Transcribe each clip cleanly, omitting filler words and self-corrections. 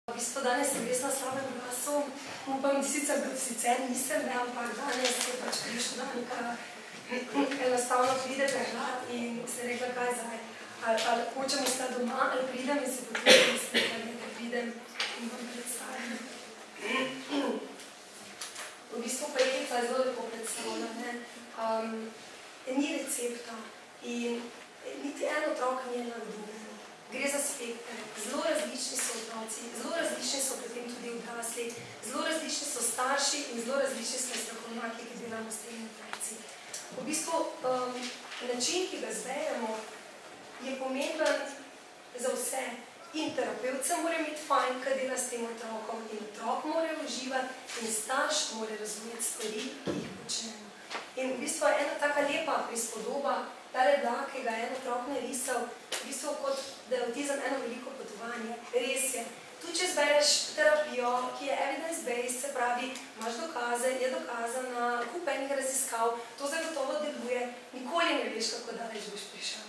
V bistvu danes sem res na slabem glasu, upam, da sicer nisem, ampak danes je pač prišel dan, ko enostavno pride prehlad in se rekla, kaj zdaj, ali hočem ostati doma, ali pridem in se potrudim, da pridem in vam predstavim. V bistvu projekta je zelo lepo predstavljena, ni recepta in niti en otrok ni enak drugemu. Gre za spekter, zelo različni so otroci, zelo različni so potem tudi odrasli, zelo različni so starši in zelo različni so strokovnjaki, ki delamo s temi otroci. V bistvu način, ki ga zberemo, je pomemben za vse. In terapevt se mora imeti fajn, kaj dela s tem otrokom, in otrok mora uživati, in starš mora razumeti stvari, ki jih počnemo. In v bistvu je ena taka lepa prispodoba, tale vlak, ki ga je en otrok narisal, v bistvu kot da je avtizem eno veliko potovanje. Res je. Tu, če zbereš terapijo, ki je evidence-based, se pravi, imaš dokaze, je dokazana, kup enih raziskav, to zagotovo deluje, nikoli ne veš, kako daleč boš prišel.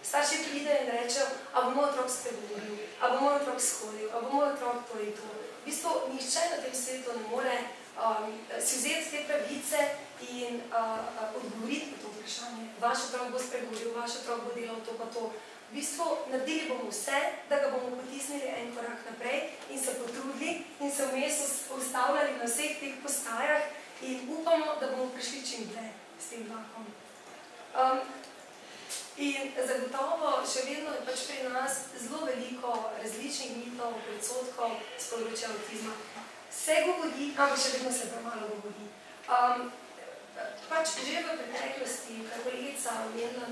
Starši pridejo in rečejo, a bo moj otrok spregovoril, a bo moj otrok shodil, a bo moj otrok to in to. V bistvu, nihče na tem svetu ne more si vzeti te pravice in odgovoriti na to vprašanje. Vaš otrok bo spregovoril, vaš otrok bo delal to pa to. V bistvu, naredili bomo vse, da ga bomo potisnili en korak naprej in se potrudili in se vmes ustavljali na vseh teh postajah in upamo, da bomo prišli čim dlje s tem vlakom. In zagotovo še vedno je pač pri nas zelo veliko različnih mitov, predsodkov z področja avtizma. Se govori, ampak še vedno se premalo govori. Pač že v preteklosti, kar kolegica omenila,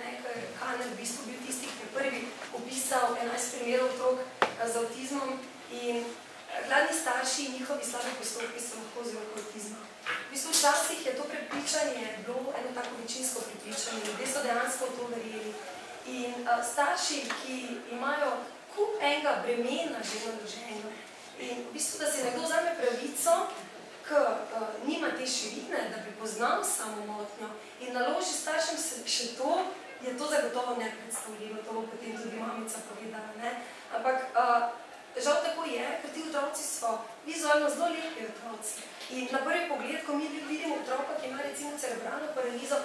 Kaner v bistvu bil tisti, ki je prvi opisal 11 primerov otrok z avtizmom in gladni starši in njihovi slabi postopki so lahko vzrok avtizma. V bistvu včasih je to prepričanje bilo eno tako večinsko prepričanje, ljudje so dejansko v to verjeli. In starši, ki imajo kup enega bremena že naloženega in v bistvu, da si nekdo vzame pravico, ki nima te širine, da bi poznal samomotnjo in naloži staršem še to, je to zagotovo nepredstavljivo, to bo potem tudi mamica povedala. Ampak žal tako je, ker ti otroci so vizualno zelo lepi otroci. In na prvi pogled, ko mi vidimo otroka, ki ima recimo cerebralno paralizo,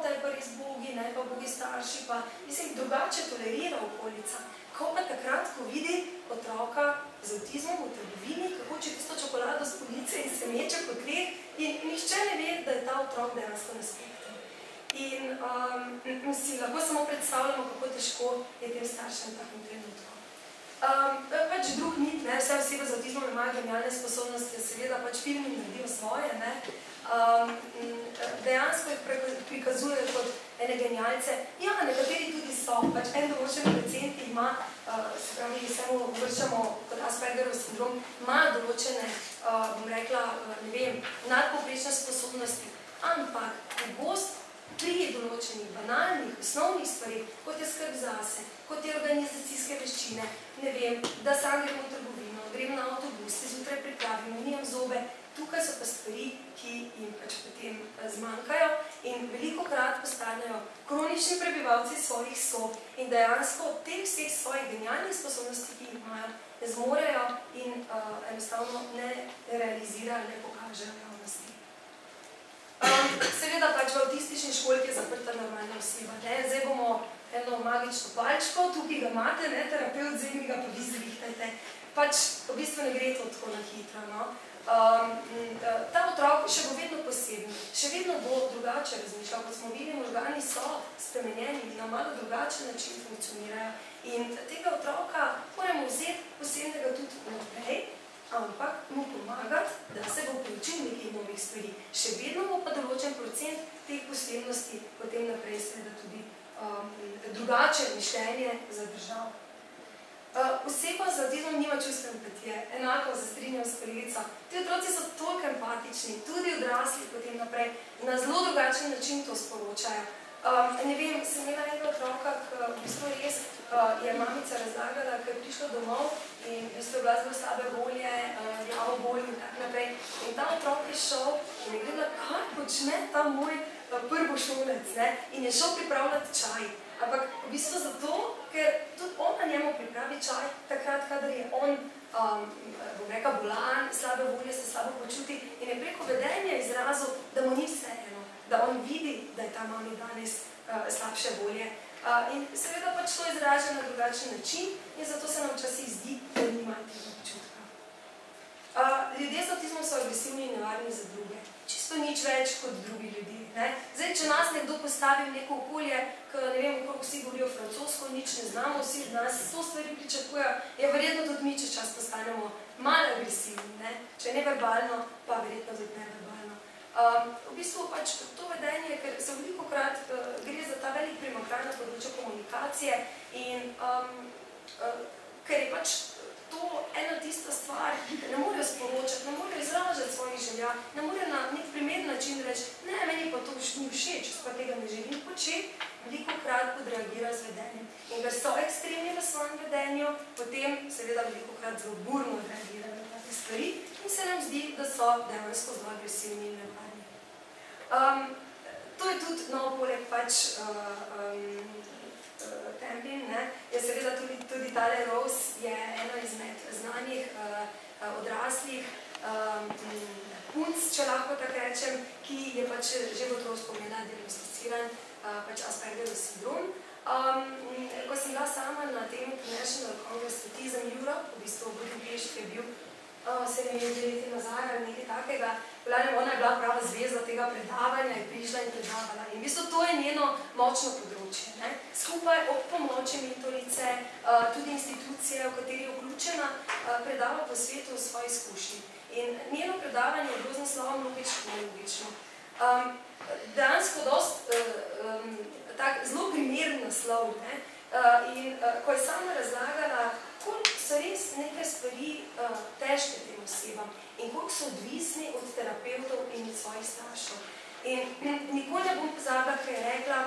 ta je pa res bogi, pa bogi starši, pa mislim, drugače tolerira okolica. Ko pa takrat, ko vidi otroka z avtizmom v trgovini, kako hoče tisto čokolado s police in se meče po tleh in nihče ne ve, da je ta otrok dejansko na spektru. In si lahko samo predstavljamo, kako težko je tem staršem v takem trenutku. Pač drug mit, vse osebe z avtizmom imajo genialne sposobnosti, seveda pač filmi naredijo svoje, dejansko jih prikazujejo kot ene genialce. Ja, nekateri tudi so, pač en določen procent ima, se pravi, se mu vršamo kot Aspergerov sindrom, ima določene, bom rekla, ne vem, nadpovprečne sposobnosti, ampak pogost pri določenih banalnih, osnovnih stvari, kot je skrb zase, kot je organizacijske veščine, ne vem, da sam grem v trgovino, grem na avtobus, se zjutraj pripravim, umijam zobe, tukaj so pa stvari, ki jim pač potem zmanjkajo in velikokrat postanejo kronični prebivalci svojih sob in dejansko teh vseh svojih genialnih sposobnosti, ki jih imajo, ne zmorejo in enostavno ne realizirajo, ne pokažejo javnosti. Seveda pač v avtistični školki je zaprta normalna oseba. Zdaj bomo eno magično palčko, tukaj ga imate, terapevt, zdaj mi ga pa vi zvihtajte. Pač v bistvu ne gre to tako na hitro. Ta otrok še bo vedno poseben, še vedno bo drugače razmišljal, kot smo videli, možgani so spremenjeni in na malo drugačen način funkcionirajo. In tega otroka moramo vzeti posebnega tudi naprej, ampak mu pomagati, da se bo poučil nekaj novih stvari. Še vedno bo pa določen procent teh posebnosti potem naprej seveda tudi drugače mišljenje zadržal. Oseba z avtizmom nima čustvene empatije, enako se strinjam s kolegico. Ti otroci so toliko empatični, tudi odrasli potem naprej, na zelo drugačen način to sporočajo. Ne vem, sem imela enega otroka, ki v bistvu res je mamica razlagala, ki je prišla domov in v bistvu je bila zelo slabe volje, glavo bolj in tak naprej. In ta otrok je šel in je gledala, kaj počne ta moj prvošolec in je šel pripravljati čaj. ampak v bistvu zato, ker tudi ona njemu pripravi čaj, takrat, kadar je on, bom rekla, bolan, slabe volje, se slabo počuti in je preko vedenja izrazil, da mu ni vseeno, da on vidi, da je ta mami danes slabše volje. In seveda pač to izraža na drugačen način in zato se nam včasih zdi, da nima tega občutka. Ljudje z avtizmom so agresivni in nevarni za druge. Čisto nič več kot drugi ljudje. Ne? Zdaj, če nas nekdo postavi v neko okolje, ki ne vem, koliko vsi govorijo francosko, nič ne znamo, vsi od nas 100 stvari pričakujejo, je verjetno tudi mi, če čas postanemo malo agresivni. Ne? Če ne verbalno, pa verjetno tudi neverbalno. V bistvu pač to vedenje, ker se velikokrat gre za ta velik primanjkljaj na področju komunikacije in ker je pač to ena tista stvar, da ne morejo sporočati, ne morejo izražati svojih želja, ne morejo na nek primeren način reči, ne, meni pa to ni všeč, pa tega ne želim početi, velikokrat podreagira z vedenjem. In ker so ekstremni v svojem vedenju, potem seveda velikokrat zelo burno reagirajo na take stvari in se nam zdi, da so dejansko zelo agresivni in nevarni. To je tudi, no, poleg pač Templin, je seveda tudi tale Rose je ena izmed znanih odraslih punc, če lahko tako rečem, ki je pač že v otroštvu imela diagnosticiran pač Aspergerov sindrom. Ko sem bila sama na tem International Congress Autism Europe, v bistvu v Budimpešti je bil 7 leti nazaj ali nekaj takega, ona je bila prava zvezda tega predavanja, je prišla in predavala. In v bistvu to je njeno močno področje. Ne? Skupaj ob pomoči mentorice, tudi institucije, v kateri je vključena, predava po svetu v svoji izkušnji. In njeno predavanje je bilo z naslovom logično. Dejansko zelo primeren naslov. Ne? In ko je sama razlagala, koliko so res nekaj stvari težke tem osebam in koliko so odvisni od terapevtov in od svojih staršev. In nikoli ne bom pozabila, ker je rekla,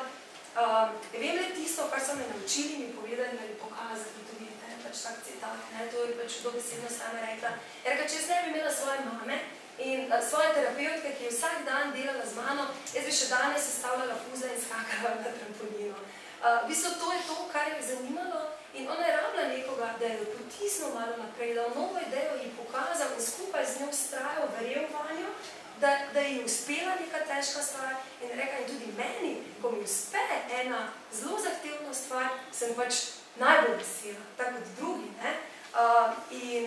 vem le tisto, kar so me naučili, mi povedali ali pokazali, tudi pač tak citat, to je pač dobesedno sama rekla. Je rekla, če jaz ne bi imela svoje mame in svoje terapevtke, ki je vsak dan delala z mano, jaz bi še danes sestavljala puzzle in skakala na trampolino. V bistvu to je to, kar je zanimalo in ona je rabila nekoga, da je potisnil malo naprej, da je novo idejo ji pokazal in skupaj z njo vztrajal, verjel vanjo, da ji uspela neka težka stvar in rekla, in tudi meni, ko mi uspe ena zelo zahtevna stvar, sem pač najbolj vesela, tako kot drugi. In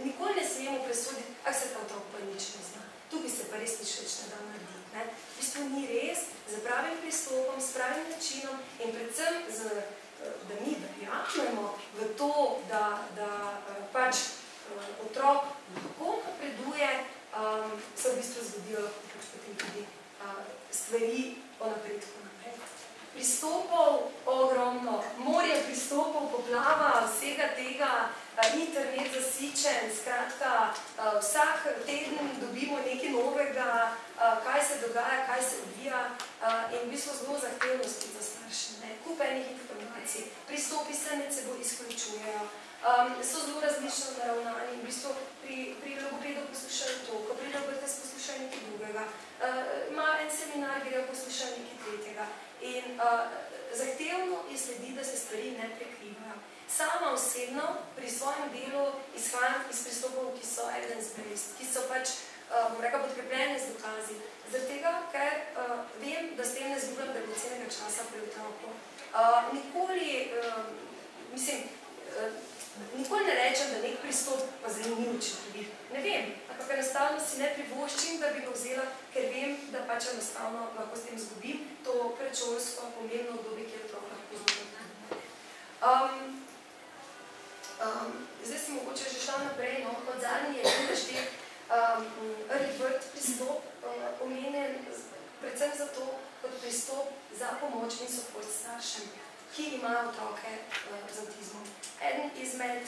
nikoli ne smemo presoditi, se ta otrok pa nič ne zna. Tukaj se pa res nič več ne da narediti. V bistvu ni res, z pravim pristopom, s pravim načinom in predvsem, da mi verjamemo v to, da pač otrok lahko napreduje, se v bistvu zgodijo pač potem tudi stvari o napredku naprej. Pristopov ogromno, morje pristopov, poplava, vsega tega, internet zasičen, skratka, vsak teden dobimo nekaj novega, kaj se dogaja, kaj se odvija in v bistvu zelo zahtevno spet za starše. Kup enih informacij, pristopi se med seboj izključujejo, so zelo različno naravnani, v bistvu pri logopedu poslušajo to, ko pri logopedu poslušajo nekaj drugega, ima en seminar, grejo poslušajo nekaj tretjega in zahtevno je sledi, da se stvari ne prekrivajo. Sama osebno pri svojem delu izhajam iz pristopov, ki so evidence-based, ki so pač, bom rekla, podkrepljene z dokazi. Zaradi tega, ker vem, da s tem ne zgubljam dragocenega časa pri otroku. Nikoli ne rečem, da nek pristop pa zanimiv učinkovit. Ne vem, ampak enostavno si ne privoščim, da bi ga vzela, ker vem, da pač enostavno lahko s tem zgubim to predšolsko pomembno obdobje, kjer otrok lahko zgubim. Zdaj sem mogoče že šla naprej, no, kot zadnji je bil naštek early bird pristop omenjen, predvsem zato kot pristop za pomoč in support staršem, ki imajo otroke z avtizmom. Eden izmed,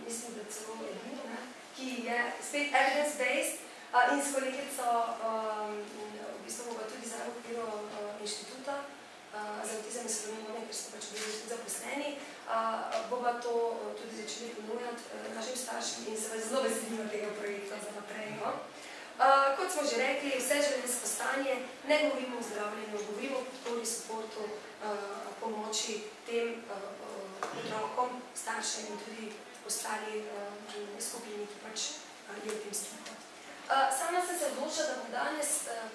mislim, da celo edino, ki je spet evidence-based in s kolegico, v bistvu bo tudi zdaj v okviru inštituta za avtizem in Slovenije, ker so pač bili tudi zaposleni, bomo to tudi začeli ponujati našim staršem in se zelo veselimo tega projekta za naprej. Kot smo že rekli, vseživljenjsko stanje, ne govorimo o zdravljenju, govorimo o podpori, suportu, pomoči tem otrokom, staršem in tudi ostali skupini, ki pač je v tem stiku. Sama sem se odločila, da bom danes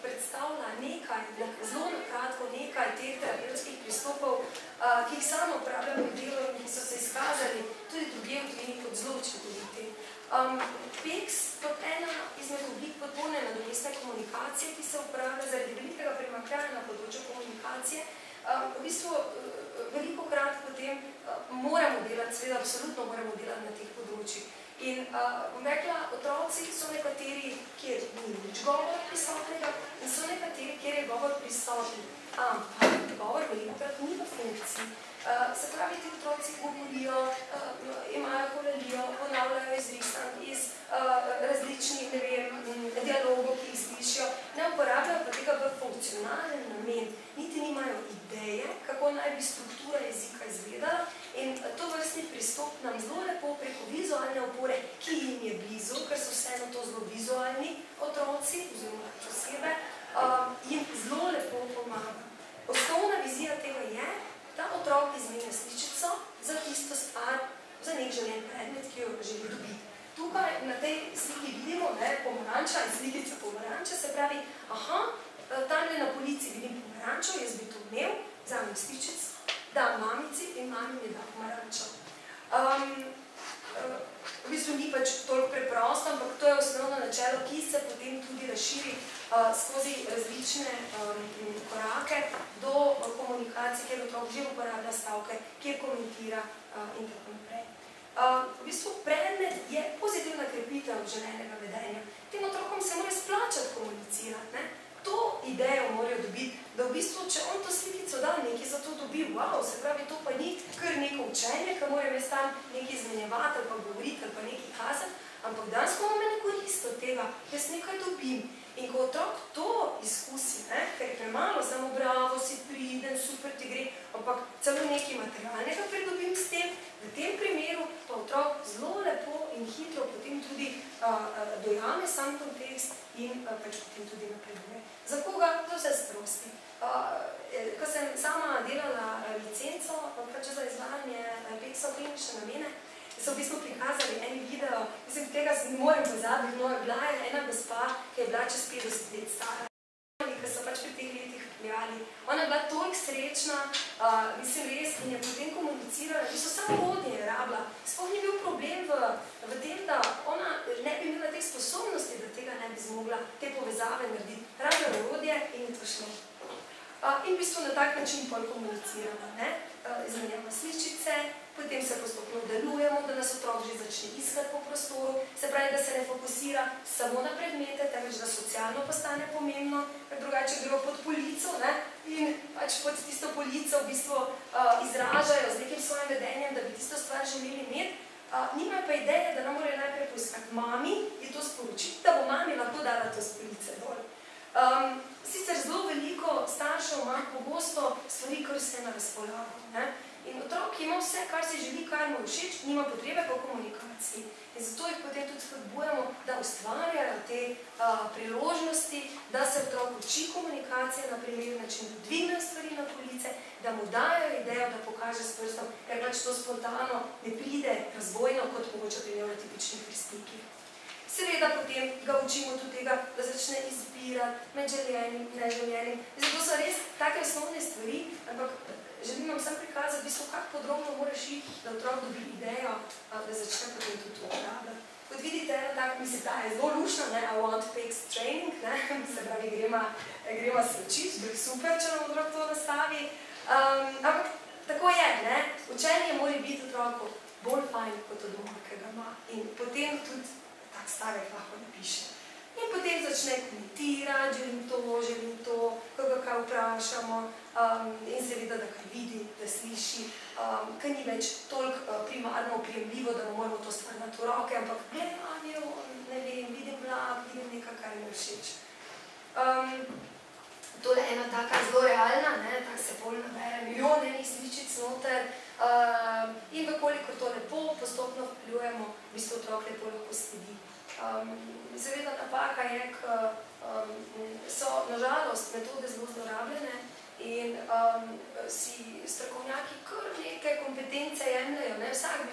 predstavila nekaj, zelo nakratko nekaj teh terapevtskih pristopov, ki jih sama uporabljam v delu in ki so se izkazali tudi drugje v tujini kot zelo učinkoviti. PECS kot ena izmed oblik podporne nadomestne komunikacije, ki se uporablja zaradi velikega primanjkljaja na področju komunikacije, v bistvu velikokrat potem moramo delati, seveda absolutno moramo delati na teh področjih. In bom rekla, otroci so nekateri, kjer ni nič govor prisotnega in so nekateri, kjer je govor prisoten. Ampak govor velikokrat ni v funkciji. Se pravi, ti otroci govorijo, imajo kolelijo, ponavljajo izrisank iz različnih, ne vem, dialogov, ki jih slišijo, ne uporabljajo pa tega v funkcionalen namen, niti nimajo ideje, kako naj bi struktura jezika izgledala in to vrstni pristop nam zelo lepo preko vizualne opore, ki jim je blizu, ker so vseeno to zelo vizualni otroci, oziroma osebe, jim zelo lepo pomaga. Osnovna vizija tega je, da otrok izmenja sličico za tisto stvar, za nek željen predmet, ki jo želi dobiti. Tukaj na tej sliki vidimo pomaranča in slikica pomaranča, se pravi, tamle na polici vidim pomarančo, jaz bi to imel, vzamem sličico, dam mamici in mami mi da pomarančo. V bistvu ni pač toliko preprosto, ampak to je osnovno načelo, ki se potem tudi razširi skozi različne korake do komunikacije, kjer otrok že uporablja stavke, kjer komentira in tako naprej. V bistvu predmet je pozitivna krepitev želenega vedenja. Tem otrokom se mora splačati komunicirati. To idejo morajo dobiti, da v bistvu, če on to slikico da nekaj za to dobi, wow, se pravi, to pa ni kar neko učenje, ker moram jaz tam nekaj izmenjevati ali pa govoriti ali pa nekaj kazati, ampak danes ko me ne koristi od tega, jaz nekaj dobim. In ko otrok to izkusi, ker je premalo, samo bravo, si priden, super ti gre, ampak celo nekaj materialnega pridobim s tem, v tem primeru pa otrok zelo lepo in hitro potem tudi dojame sam kontekst in pač potem tudi napreduje. Za koga? Za vse strosti. Ko sem sama delala licenco, pač za izvajanje PECS-a v klinične namene, so v bistvu prikazali en video, mislim, tega ne morem pozabiti, no, bila je ena gospa, ki je bila čez 50 let stara, ki so pač pri teh letih prijali. Ona je bila toliko srečna, mislim res, in je potem komunicirala, in so samo vodnje je rabila. Sploh ni bil problem v tem, da ona ne bi imela teh sposobnosti, da tega ne bi zmogla, te povezave narediti. Rabila orodje in je to šlo. In v bistvu na tak način pol komuniciramo, izmenjamo sličice, potem se postopno delujemo, da nas otrok že začne iskati po prostoru, se pravi, da se ne fokusira samo na predmete, temveč da socialno postane pomembno, ker drugače grejo pod polico in pač pod tisto polico v bistvu izražajo z nekim svojim vedenjem, da bi tisto stvar želeli imeti, nimajo pa ideje, da nam morajo najprej poiskati mami in to sporočiti, da bo mami lahko dala to z police dol. Sicer zelo veliko staršev ima pogosto stvari, kar se na razpolago. In otrok, ki ima vse, kar si želi, kar mu všeč, nima potrebe po komunikaciji. In zato jih potem tudi spodbujamo, da ustvarjajo te priložnosti, da se otrok uči komunikacije na primeren način, da dvignejo stvari na police, da mu dajo idejo, da pokaže s prstom, ker pač to spontano ne pride razvojno, kot mogoče pri neurotipičnih vrstnikih. Seveda potem ga učimo tudi tega, da začne izbirati med željenim in neželjenim. Zato so res take osnovne stvari, ampak želim vam sam prikazati, v bistvu, kako podrobno moraš iti, da otrok dobi idejo, da začne potem tudi to uporabljati. Kot vidite, eno tako misli, da je zelo lušno, I want PECS training, se pravi, gremo se učiti, to je super, če nam otrok to nastavi. Ampak tako je, učenje mora biti otroku bolj fajn kot od doma, ki ga ima. In potem tudi tak stavek lahko napiše. In potem začne komentirati, želim to, ko ga kaj vprašamo in seveda, da kaj vidi, da sliši, kaj ni več toliko primarno oprijemljivo, da mu moramo to stvar dati v roke, ampak gledam, ne vem, vidim vlak, vidim nekaj, kar mi všeč. Tole je ena taka zelo realna, tako se bolj nabere milijon enih sličic noter in v kolikor to lepo postopno vpeljujemo, v bistvu otrok lepo lahko sledi. Seveda napaka je, ker so nažalost metode zelo zlorabljene in si strokovnjaki kar neke kompetence jemljajo,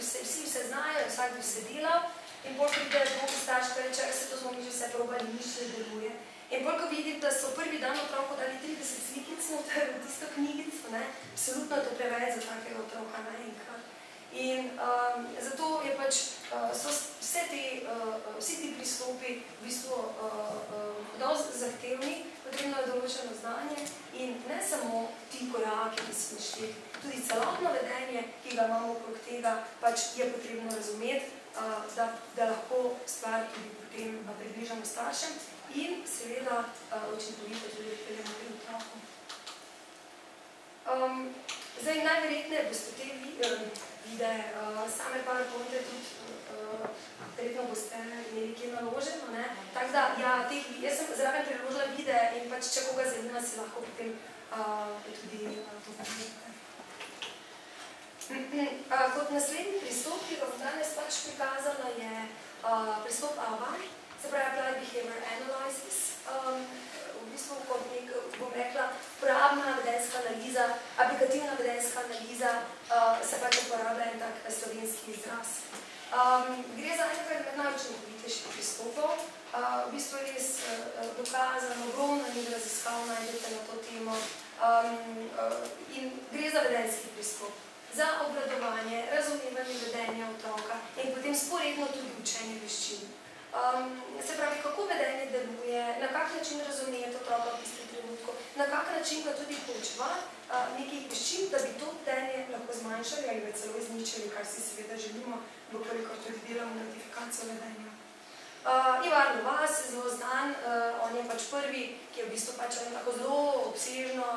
vsi vse znajo, vsak bi vse delal in bolj pride drugi starš, ki reče, se to smo mi že vse probali, nič ne deluje. In bolj ko vidim, da so prvi dan otroku dali 30 slikic noter v tisto knjigico, absolutno je to preveč za takega otroka naenkrat. In zato je pač, so vsi ti pristopi v bistvu dosti zahtevni, potrebno je določeno znanje in ne samo ti koraki, ki so našteti, tudi celotno vedenje, ki ga imamo okrog tega, pač je potrebno razumeti, da lahko stvar tudi potem približamo staršem in seveda učinkovito tudi odpeljamo pri otroku. Zdaj, najverjetneje boste te videe, same PowerPointe tudi verjetno boste imeli kje naloženo, tako da, jaz sem zraven priložila videe in pač, če koga zanima, si lahko potem tudi to pogledate. Kot naslednji pristop, ki ga bom danes pač prikazala, je pristop ABA, se pravi Applied Behavior Analysis. V bistvu, kot bom rekla, uporabna vedenjska analiza, aplikativna vedenjska analiza, se pač uporablja en tak slovenski izraz. Gre za enega najučinkovitejših pristopov. V bistvu je res dokazano, ogromno raziskav najdete na to temo in gre za vedenjski pristop. Za obvladovanje, razumevanje vedenja otroka in potem sporedno tudi učenje veščin. Se pravi, kako vedenje deluje, na kak način razumeti otroka v tistem trenutku, na kak način ga tudi poučevati nekih veščin, da bi to vedenje lahko zmanjšali ali ga celo izničili, kar si seveda želimo, kolikor tudi delamo notifikacijo vedenja. Ivar Lovaas je zelo znan, on je pač prvi, ki je v bistvu pač tako zelo obsežno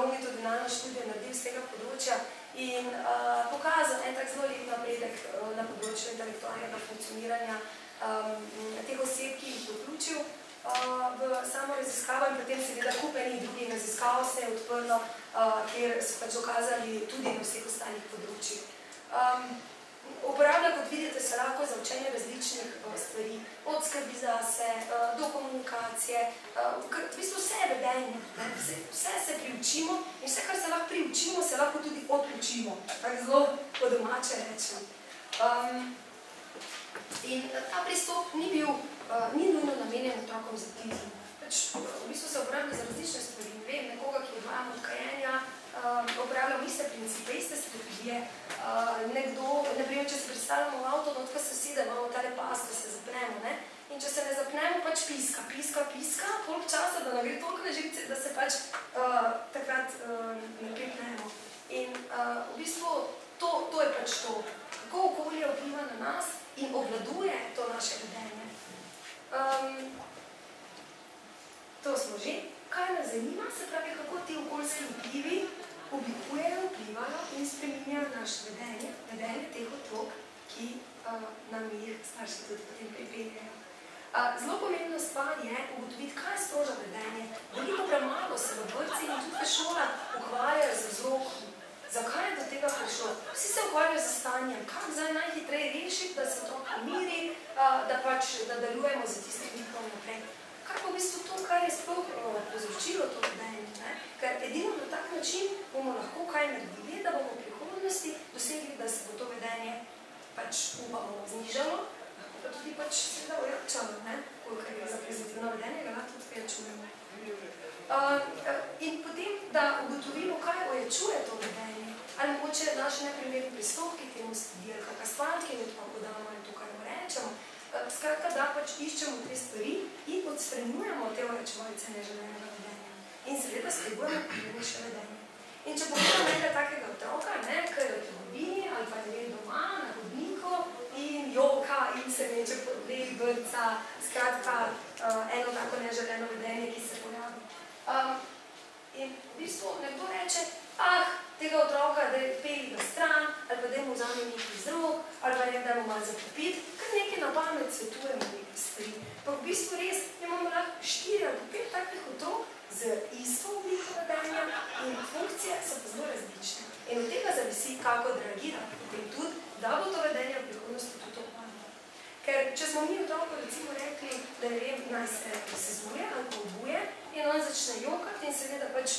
longitudinalno študijo naredil z tega področja in pokazal en tak zelo lep napredek na področju intelektualnega funkcioniranja teh oseb, ki jih vključil v samo raziskavo in potem seveda kup enih drugih raziskav se je odprlo, kjer so pač dokazali tudi na vseh ostalih področjih. Uporablja, kot vidite, se lahko za učenje različnih stvari, od skrbi zase, do komunikacije, v bistvu vse je vedenje, vse se priučimo in vse, kar se lahko priučimo, se lahko tudi odučimo, tako zelo po domače rečem. In ta pristop ni nujno namenjen otrokom z avtizmom. V bistvu se uporablja za različne stvari. Ne vem, nekoga, ki odvajam od kajenja, uporabljamo iste principe, iste strategije. Nekdo, naprimer, če se predstavljamo v avto, odkaj se vsede, imamo tale pas, da se zapremo, in če se ne zapnemo, pač piska, koliko časa, da nam gre toliko na živce, da se pač takrat ne pripnemo. In v bistvu to je pač to, kako okolje vpliva na nas in obvladuje to naše vedenje. To smo že. Kaj nas zanima, se pravi, kako ti okoljski vplivi oblikujejo, vplivajo in spreminjajo naše vedenje teh otrok, ki nam jih starši tudi potem pripeljajo. Zelo pomembna stvar je ugotoviti, kaj sproža vedenje. Veliko premalo se v vrtcih in tudi v šolah ukvarjajo z vzrokom. Zakaj je do tega prišlo? Vsi se ukvarjajo z stanjem, kako zdaj najhitreje rešiti, da se otrok pomiri, da pač nadaljujemo za tistih njihov naprej. Kar pa v bistvu to, kar je sploh povzročilo to vedenje, ker edino na tak način bomo lahko kaj naredili, da bomo v prihodnosti dosegli, da se bo to vedenje pač upamo znižalo, lahko pa tudi pač seveda ojačalo, koliko je za pozitivno vedenje, ga lahko tudi ojačujemo. In potem, da ugotovimo, kaj ojačuje to vedenje, ali mogoče naši neprimerni pristopki temu sledijo, kakšna stvar, ki je otroku damo in to, kar mu rečemo. Skratka, da pač iščemo te stvari in odstranjujemo te ojačevalce neželenega vedenja. In seveda skrbujemo primernejše vedenje. In če pogledamo nekaj takega otroka, ki je v trgovini ali pa je doma, na hodniku in joka in se meče po dveh vrtca, skratka, eno tako neželeno vedenje, ki se pojavi. In v bistvu nekdo reče, tega otroka, da je peli ga stran, ali pa da mu vzame nekaj iz rok, ali pa da mu malo zapopiti, kar nekaj na pamet svetujemo nekaj stvari. Pa v bistvu res imamo lahko 4 ali 5 takih otrok z isto obliko vedenja in funkcije so pa zelo različne. In od tega zavisi, kako odreagiramo potem tudi, da bo to vedenje v prihodnosti tudi opazno. Ker če smo mi otroku recimo rekli, da ne vem, naj se sezuje ali pobuje in on začne jokati in seveda pač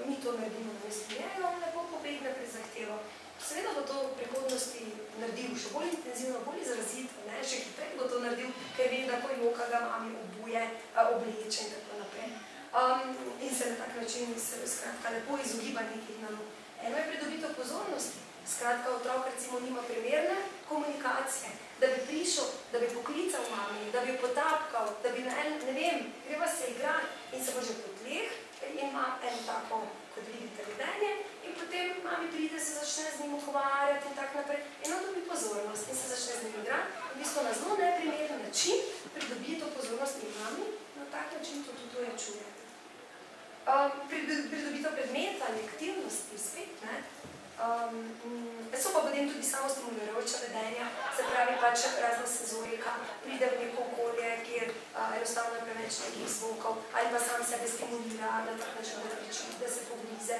mi to naredimo na mestu njega, on lepo pobegne pred zahtevo. Seveda bo to v prihodnosti naredil še bolj intenzivno, bolj izrazito, še hitreje bo to naredil, ker ve, da ko joka ga mami obuje, obleče in tako naprej. In se na tak način skratka lepo izogiba nekih nalog. Eno je pridobitev pozornosti. Skratka, otrok recimo nima primerne komunikacije, da bi prišel, da bi poklical mami, da bi potapkal, da bi ne vem, greva se igrati in se bo že po tleh in ima eno tako, kot vidite, vedenje in potem mami pride, se začne z njim ukvarjati in tak naprej in on dobi pozornost in se začne z njim igrati. V bistvu na zelo neprimeren način pridobi to pozornost in mami na tak način to tudi čuje. Pridobitev predmeta ali aktivnosti, spet, so pa potem tudi samostimulirajoča vedenja, se pravi pač razna senzorika, pride v neko okolje, kjer enostavno je preveč nekih zvokov, ali pa sam sebe stimulira na tak način, da se poblize.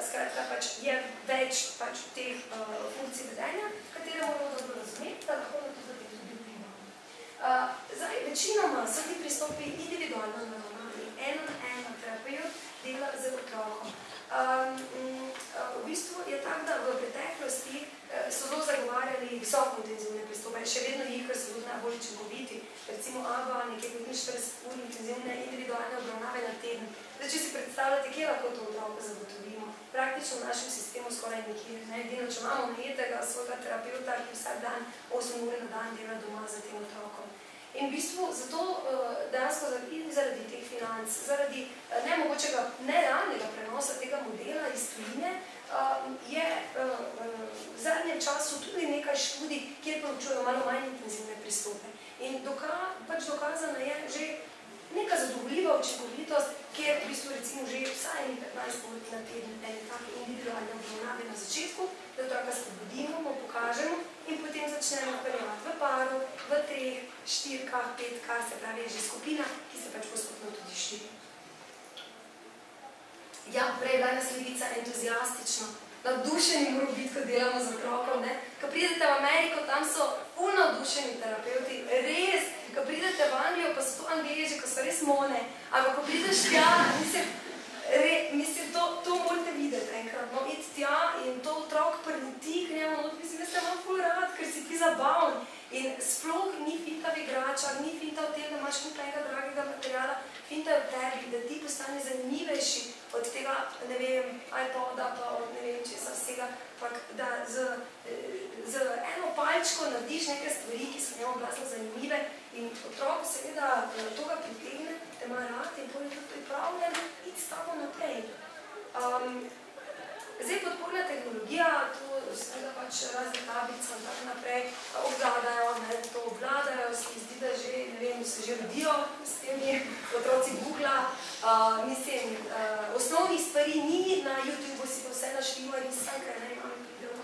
Skratka, pač je več pač teh funkcij vedenja, katere moramo dobro razumeti, da lahko na to potem tudi vplivamo. Zdaj, večinoma so ti pristopi individualno naravnani, eno na eno terapeut dela z otrokom. V bistvu je tako, da v preteklosti so zelo zagovarjali visoko intenzivne pristope, še vedno jih, ker so tudi najbolj učinkoviti. Recimo ABA, nekje 45 ur intenzivne individualne obravnave na teden. Zdaj, če si predstavljate, kje lahko to otroka zagotovimo? Praktično v našem sistemu skoraj nekje. Edino, če imamo najetega svojega terapeuta, ki vsak dan 8 ur na dan dela doma za tem otrokom. In v bistvu zato dejansko zaradi teh financ, zaradi nemogočega, nerealnega prenosa tega modela iz tujine, je v zadnjem času tudi nekaj študij, kjer proučujejo malo manj intenzivne pristope. In pač dokazana je že neka zadovoljiva učinkovitost, kjer v bistvu recimo že vsaj 15 ur na teden ene take individualne obravnave na začetku, da otroka spodbudimo, mu pokažemo in potem začnemo peljati v paru, v 3, 4, 5, se pravi je že skupina, ki se pač postopno tudi širi. Ja, prej je bila naslednica entuzijastično. Navdušeni moramo biti, ko delamo z otrokom. Ko pridete v Ameriko, tam so ful navdušeni terapeuti, res. Ko pridete v Anglijo, pa so to Angleži, ko so res mone. Ampak ko prideš tja, mislim, to morate videti enkrat. No, iti tja in to otrok prileti k njemu, mislim, da ste vam ful rad, ker si ti zabavn. In sploh ni finta v igračah, ni finta v tem, da imaš nekaj dragega materiala, finta je v tebi, da ti postane zanimivejši od tega, ne vem, iPoda, pa od ne vem česa vsega, da z eno palčko narediš neke stvari, ki so njemu glasno zanimive in otrok seveda toga pritegne, te ima rad in bolj tudi pripravljen, iti s tabo naprej. Zdaj, podporna tehnologija, to seveda pač razne tablice in tako naprej obvladajo, to obvladajo, se mi zdi, da že, ne vem, se že rodijo s temi otroci Googla. Mislim, osnovnih stvari ni, na YouTubeu si to vse našljivo risam, ker ne imam pridelov,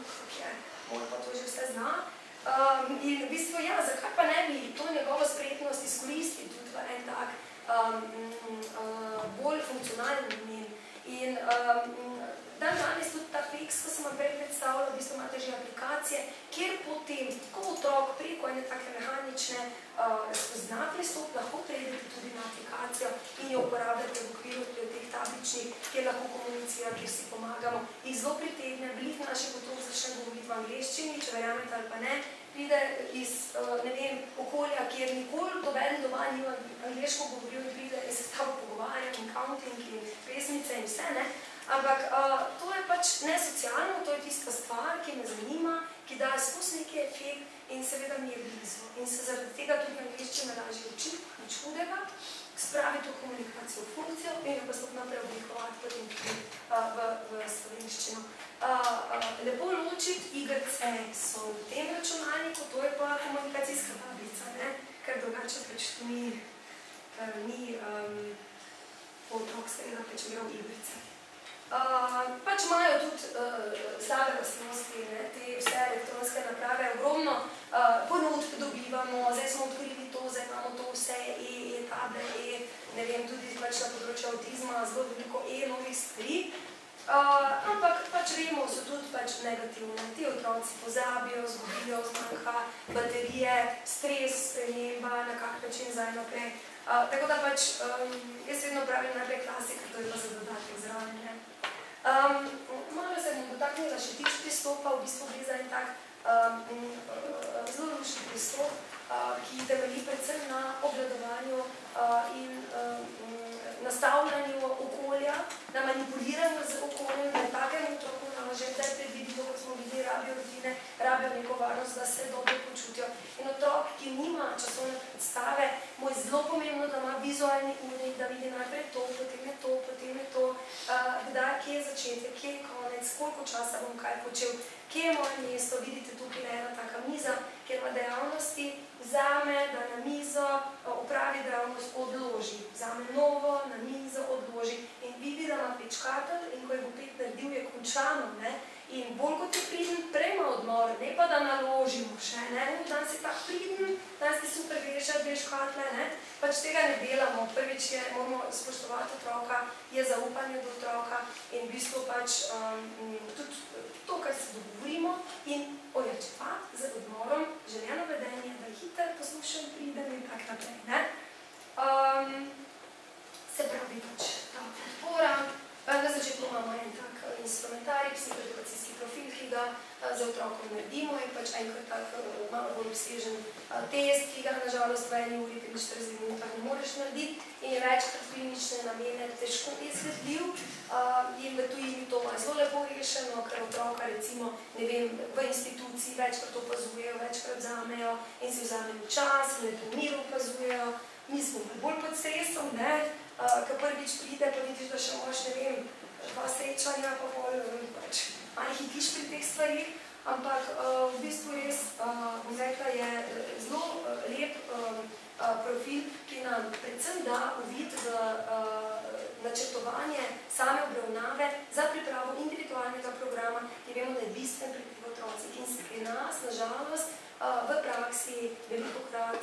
moj pa to že vse zna. In v bistvu, ja, zakaj pa ne bi to njegovo spretnost izkoristiti tudi v en tak bolj funkcionalni namen. In danes tudi ta fiks, ko sem vam prej predstavila, v bistvu imate že aplikacije, kjer potem, ko otrok preko ene take mehanične spozna pristop, lahko prejdete tudi na aplikacijo in jo uporabljate v okviru teh tabličnih, kjer lahko komunicira, kjer si pomagamo. Jih zelo pritegne, veliko naših otrok začne govoriti v angleščini, če verjamete ali pa ne, pride iz, ne vem, okolja, kjer nikoli doben doma ni angleško govoril in pride in se s tabo pogovarja in counting in pesmice in vse, ne. Ampak to je pač nesocialno, to je tista stvar, ki me zanima, ki daje skozi neki efekt in seveda mi je blizu. In se zaradi tega tudi angleščina lažje uči, nič hudega, spravi to komunikacijo v funkcijo in jo postopno preoblikovati potem tudi v slovenščino. Lepo ločiti igrice so v tem računalniku, to je pa komunikacijska tablica, ker drugače pač to ni otrok seveda pač igral igrice. Pač imajo tudi slabe lastnosti, te vse elektronske naprave, ogromno ponudb dobivamo, zdaj smo odkrili to, zdaj imamo to vse, table, ne vem, tudi pač na področju avtizma, zelo veliko novih stvari. Ampak pač vemo, so tudi pač negativne. Ti otroci pozabijo, zgubijo, zmanjka baterije, stres, sprememba, na kak način zdaj naprej. Tako da pač, jaz vedno pravim najprej klasika, to je pa za dodatek zraven. Malo se bom dotaknila še tič pristopa, v bistvu gre za en tak zelo rušen pristop, ki temelji predvsem na obvladovanju in nastavljanju okolja, na manipuliranju z okoljem, na takem otroku naložen, da je predvidljivo, kot smo videli, rabijo rutine, rabijo neko varnost, da se dobro počutijo. In otrok, ki nima časovne predstave, mu je zelo pomembno, da ima vizualni urnik, da vidi najprej to, potem je to, kdaj, kje je začetek, kje je konec, koliko časa bom kaj počel, kje je moje mesto, vidite tukaj ena taka miza, kjer ima dejavnosti, vzame, da na mizo opravi dejavnost, odloži. Vzame novo, na mizo, odloži. In vidi, da ima pečkatelj in ko je bo pet naredil, je končano. In bolj kot je priden, prejma odmor, ne pa da naložimo še. Danes je tak priden, danes ti super greš katle. Pač tega ne delamo. Prvič je, moramo spoštovati otroka, je zaupanje do otroka in v bistvu pač tudi to, kar se dogovorimo in ojačevati z odmorom, željeno vedenje, da je hiter, poslušen, priden in tak naprej. Se pravi pač ta podpora. Na začetku imamo en tak instrumentarij, psihoedukacijski profil, ki ga za otrokom naredimo in pač enkrat tak malo bolj obsežen test, ki ga nažalost v 1 uri 45 minutah ne moreš narediti in je večkrat klinične namene težko izvedljiv in v tujini to ima zelo lepo rešeno, ker otroka recimo, ne vem, v instituciji večkrat opazujejo, večkrat vzamejo in si vzamejo čas in v miru opazujejo. Mi smo bolj pod stresom, ko prvič pride, pa vidiš, da še moraš, ne vem, 2 srečanja, pa bolj, pač, malo hitiš pri teh stvarih, ampak v bistvu res, bom rekla, je zelo lep profil, ki nam predvsem da uvid v načrtovanje same obravnave za pripravo individualnega programa, ki vemo, da je bistven pri teh otrocih in se pri nas, nažalost, v praksi velikokrat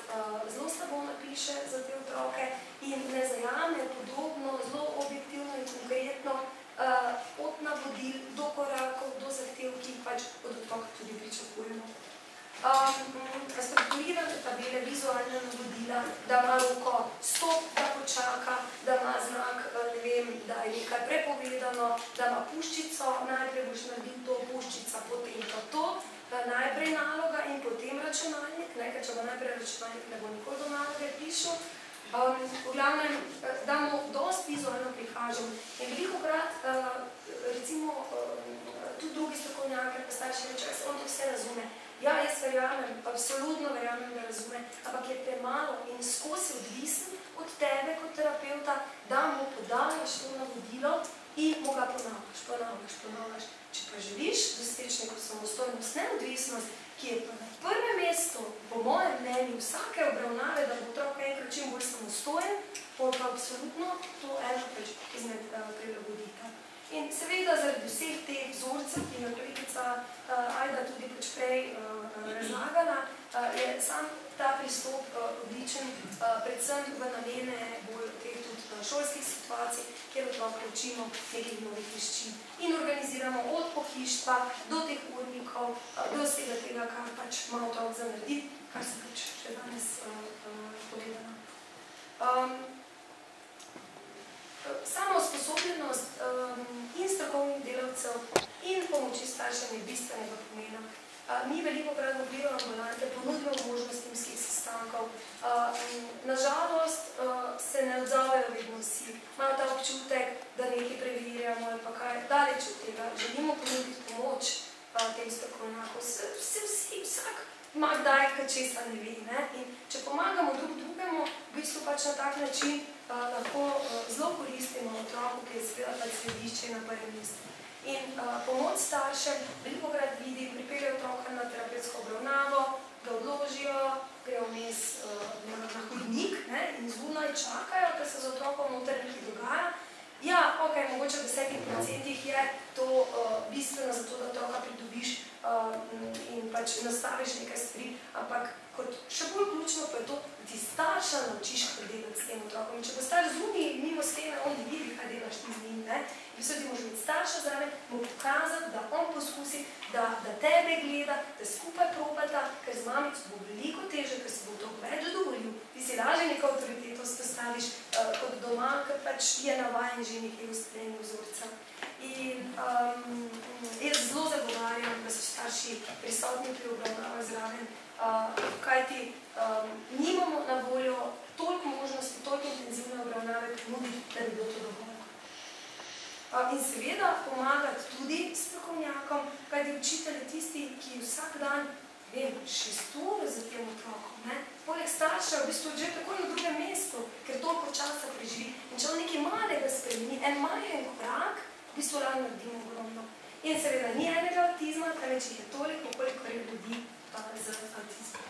zelo slabo napiše za te otroke in ne zajame podobno, zelo objektivno in konkretno od navodil do korakov, do zahtev, ki jih pač od otroka tudi pričakujemo. Strukturirane tabele, vizualne navodila, da ima roko stop, da počaka, da ima znak, ne vem, da je nekaj prepovedano, da ima puščico, najprej boš naredil to puščica, potem pa to, najprej naloga in potem računalnik, ker če bo najprej računalnik, ne bo nikoli do naloge prišel. V glavnem, da mu dosti vizualno prikažem. In velikokrat, recimo, tudi drugi strokovnjaki, pa starši reče, on to vse razume. Ja, jaz verjamem, absolutno verjamem, da razume, ampak je premalo in skozi odvisen od tebe kot terapeuta, da mu podajaš to navodilo in mu ga ponavljaš. Če pa želiš doseči neko samostojnost, neodvisnost, ki je pa na prvem mestu, po mojem mnenju, vsake obravnave, da bo otrok enkrat čim bolj samostojen, bo pa absolutno to eno izmed prilagoditev. In seveda zaradi vseh teh vzorcev, ki je kolegica Ajda tudi pač prej razlagala, je sam ta pristop odličen, predvsem v namene bolj teh tudi šolskih situacij, kjer otroke učimo nekih novih veščin in organiziramo od pohištva do teh urnikov, do vsega tega, kar pač ima otrok za narediti, kar sem pač še danes povedala. Samo usposobljenost in strokovnih delavcev in pomoči staršem je bistvenega pomena. Mi velikokrat v okviru ambulante ponudimo možnost timskih sestankov. Nažalost se ne odzovejo vedno vsi. Imajo ta občutek, da nekaj preverjamo ali pa kaj. Daleč od tega. Želimo ponuditi pomoč tem strokovnjakom. Vsi, vsak ima kdaj, kaj česa ne ve. In če pomagamo drug drugemu, v bistvu pač na tak način lahko zelo koristimo otroku, ki je seveda pač središče na prvem mestu. In pomoč staršem velikokrat vidi, pripelje otroka na terapevtsko obravnavo, ga odložijo, grejo vmes na hodnik in zunaj čakajo, ker se z otrokom noter nekaj dogaja. Ja, ok, mogoče v 10% je to bistveno za to, da otroka pridobiš in pač nastaviš nekaj stvari, ampak kot še bolj ključno je to, da ti starša naučiš, kaj delati s tem otrokom. In če bo starš zunaj mimo stene, on ne vidi, kaj delaš ti z njim, ne? In vse ti moraš biti starša zraven, mu pokazati, da on poskusi, da tebe gleda, da skupaj probata, ker z mamico bo veliko teže, ker se bo otrok več dovolil. Ti si lažje neko avtoriteto spostaviš kot doma, ker pač je navajen že nekaj ustaljenih vzorcev. In jaz zelo zagovarjam, da so starši prisotni pri obravnavah zraven, kajti nimamo na voljo toliko možnosti, toliko intenzivne obravnave ponuditi, da bi bilo to dovolj. In seveda pomagati tudi strokovnjakom, kajti učitelj je tisti, ki vsak dan, vem, 6 ur za tem otrokom, ne? Poleg starša v bistvu že tako na drugem mestu, ker toliko časa preživi. In če on nekaj malega spremeni, en majhen korak, v bistvu lahko naredimo ogromno. In seveda ni enega avtizma, temveč jih je toliko, koliko je ljudi z avtizmom.